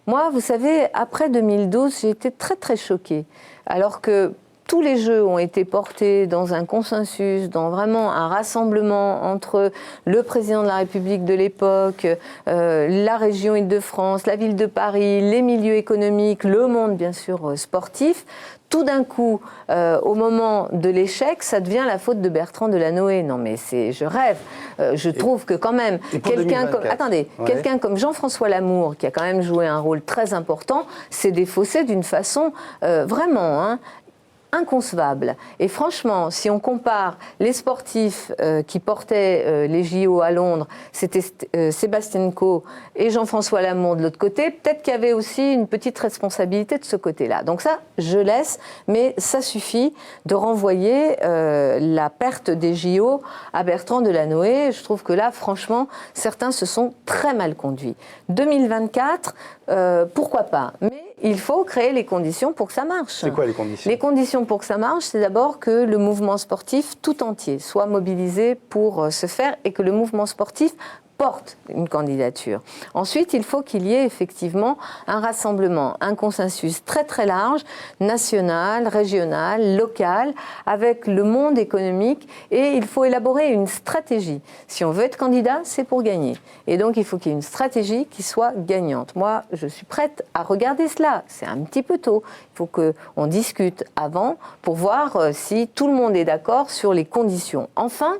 Moi, vous savez, après 2012, j'ai été très très choquée. Alors que tous les jeux ont été portés dans un consensus, dans vraiment un rassemblement entre le président de la République de l'époque, la région Île-de-France, la ville de Paris, les milieux économiques, le monde bien sûr sportif. Tout d'un coup, au moment de l'échec, ça devient la faute de Bertrand Delanoë. Non mais je rêve. Je trouve que quand même, quelqu'un comme Jean-François Lamour, qui a quand même joué un rôle très important, s'est défaussé d'une façon vraiment... Hein, inconcevable. Et franchement, si on compare les sportifs qui portaient les JO à Londres, c'était Sébastien Coe et Jean-François Lamour de l'autre côté, peut-être qu'il y avait aussi une petite responsabilité de ce côté-là. Donc ça, je laisse, mais ça suffit de renvoyer la perte des JO à Bertrand Delanoë. Je trouve que là, franchement, certains se sont très mal conduits. 2024, pourquoi pas ? Mais il faut créer les conditions pour que ça marche. C'est quoi les conditions ? Les conditions pour que ça marche, c'est d'abord que le mouvement sportif tout entier soit mobilisé pour ce faire et que le mouvement sportif porte une candidature. Ensuite, il faut qu'il y ait effectivement un rassemblement, un consensus très très large, national, régional, local, avec le monde économique, et il faut élaborer une stratégie. Si on veut être candidat, c'est pour gagner. Et donc, il faut qu'il y ait une stratégie qui soit gagnante. Moi, je suis prête à regarder cela. C'est un petit peu tôt. Il faut qu'on discute avant pour voir si tout le monde est d'accord sur les conditions. Enfin,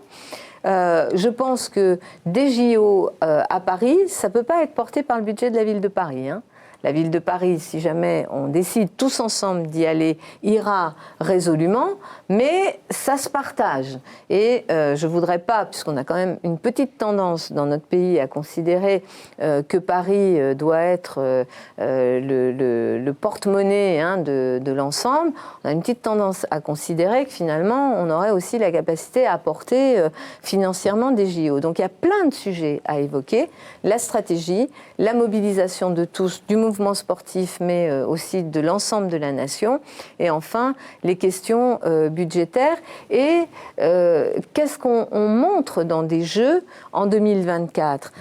je pense que des JO à Paris, ça ne peut pas être porté par le budget de la ville de Paris. Hein. La ville de Paris, si jamais on décide tous ensemble d'y aller, ira résolument, mais ça se partage. Et je ne voudrais pas, puisqu'on a quand même une petite tendance dans notre pays à considérer que Paris doit être le porte-monnaie hein, de l'ensemble, on a une petite tendance à considérer que finalement, on aurait aussi la capacité à apporter financièrement des JO. Donc il y a plein de sujets à évoquer, la stratégie, la mobilisation de tous, du mouvement sportif, mais aussi de l'ensemble de la nation. Et enfin, les questions budgétaires. Et qu'est-ce qu'on montre dans des jeux en 2024 ?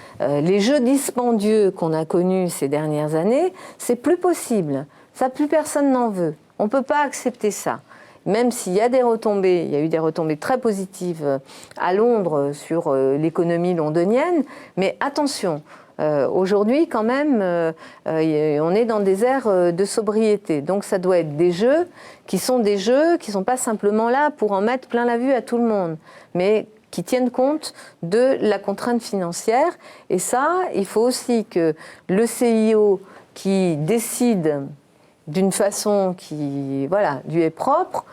Les jeux dispendieux qu'on a connus ces dernières années, c'est plus possible. Ça, plus personne n'en veut. On ne peut pas accepter ça. Même s'il y a des retombées, il y a eu des retombées très positives à Londres sur l'économie londonienne, mais attention, Aujourd'hui, quand même, on est dans des ères de sobriété. Donc ça doit être des jeux qui sont pas simplement là pour en mettre plein la vue à tout le monde, mais qui tiennent compte de la contrainte financière. Et ça, il faut aussi que le CIO qui décide d'une façon qui lui est propre,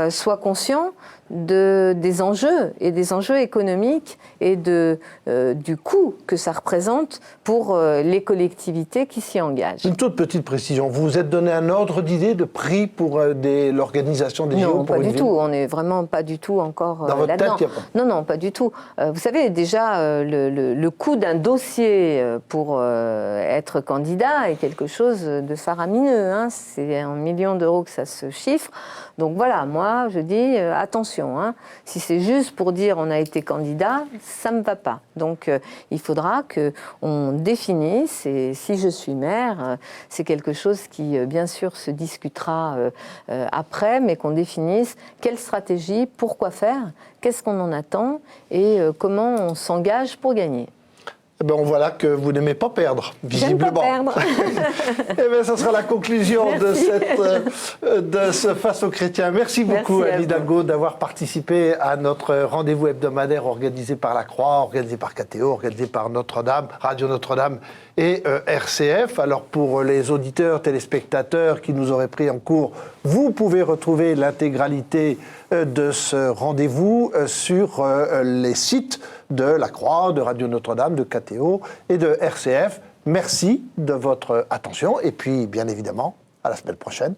soit conscient des enjeux et des enjeux économiques et du coût que ça représente pour les collectivités qui s'y engagent. Une toute petite précision, vous vous êtes donné un ordre d'idée de prix pour l'organisation des JO? Non, pas du tout, on n'est vraiment pas du tout encore dans votre là-dedans. tête, Non, pas du tout. Vous savez, déjà, le coût d'un dossier pour être candidat est quelque chose de faramineux, hein. C'est en millions d'euros que ça se chiffre. Donc voilà, moi, je dis attention, hein. Si c'est juste pour dire on a été candidat, ça ne me va pas. Donc il faudra qu'on définisse, et si je suis maire, c'est quelque chose qui, bien sûr, se discutera après, mais qu'on définisse quelle stratégie, pourquoi faire, qu'est-ce qu'on en attend et comment on s'engage pour gagner. Eh bien, on voit là que vous n'aimez pas perdre, visiblement. J'aime pas perdre. Eh bien, ça sera la conclusion de ce Face aux chrétiens. Merci beaucoup, Anne Hidalgo, d'avoir participé à notre rendez-vous hebdomadaire organisé par la Croix, organisé par KTO, organisé par Notre-Dame, Radio Notre-Dame et RCF. Alors, pour les auditeurs, téléspectateurs qui nous auraient pris en cours, vous pouvez retrouver l'intégralité de ce rendez-vous sur les sites de la Croix, de Radio Notre-Dame, de KTO et de RCF. Merci de votre attention et puis, bien évidemment, à la semaine prochaine.